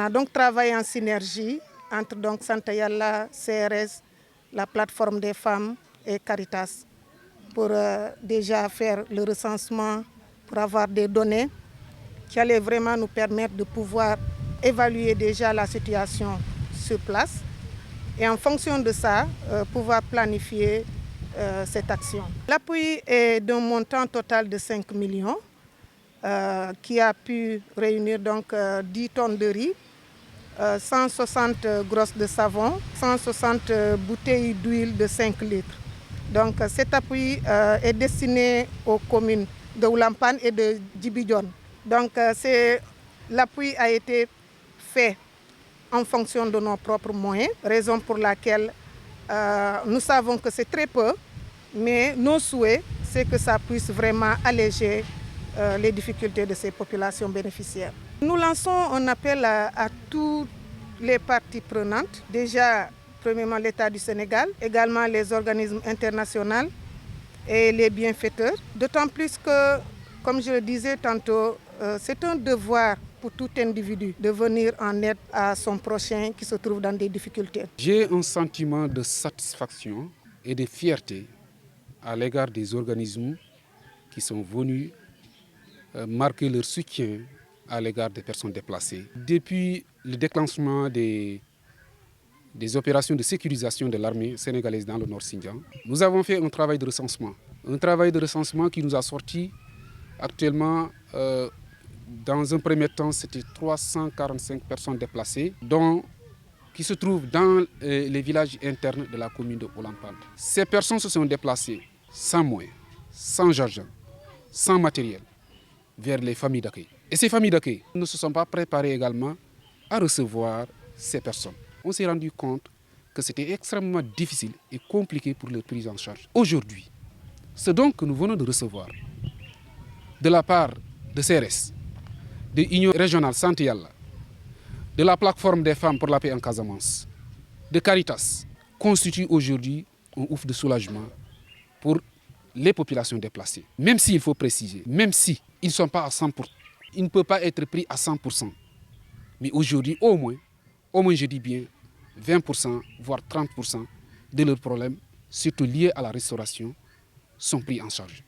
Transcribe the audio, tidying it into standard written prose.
a donc travaillé en synergie entre donc Santa Yalla, CRS, la plateforme des femmes et Caritas pour déjà faire le recensement, pour avoir des données qui allaient vraiment nous permettre de pouvoir évaluer déjà la situation sur place et en fonction de ça, pouvoir planifier cette action. L'appui est d'un montant total de 5 millions qui a pu réunir donc 10 tonnes de riz, 160 grosses de savon, 160 bouteilles d'huile de 5 litres. Donc cet appui est destiné aux communes de Oulampan et de Djibidjon. Donc l'appui a été fait en fonction de nos propres moyens, raison pour laquelle nous savons que c'est très peu, mais nos souhaits, c'est que ça puisse vraiment alléger les difficultés de ces populations bénéficiaires. Nous lançons un appel à toutes les parties prenantes, déjà premièrement l'État du Sénégal, également les organismes internationaux et les bienfaiteurs, d'autant plus que, comme je le disais tantôt, c'est un devoir pour tout individu de venir en aide à son prochain qui se trouve dans des difficultés. J'ai un sentiment de satisfaction et de fierté à l'égard des organismes qui sont venus marquer leur soutien à l'égard des personnes déplacées. Depuis le déclenchement des opérations de sécurisation de l'armée sénégalaise dans le Nord Xinjiang, nous avons fait un travail de recensement. Un travail de recensement qui nous a sorti actuellement, dans un premier temps, c'était 345 personnes déplacées, qui se trouvent dans les villages internes de la commune de Oulampan. Ces personnes se sont déplacées sans moyens, sans argent, sans matériel, vers les familles d'accueil. Et ces familles d'accueil ne se sont pas préparées également à recevoir ces personnes. On s'est rendu compte que c'était extrêmement difficile et compliqué pour leur prise en charge. Aujourd'hui, ce donc que nous venons de recevoir de la part de CRS, de l'Union régionale Santa Yalla, de la plateforme des femmes pour la paix en Casamance, de Caritas, constitue aujourd'hui un ouf de soulagement pour les populations déplacées. Même s'il faut préciser, même s'ils ne sont pas à 100%, ils ne peuvent pas être pris à 100%. Mais aujourd'hui, au moins je dis bien 20%, voire 30% de leurs problèmes, surtout liés à la restauration, sont pris en charge.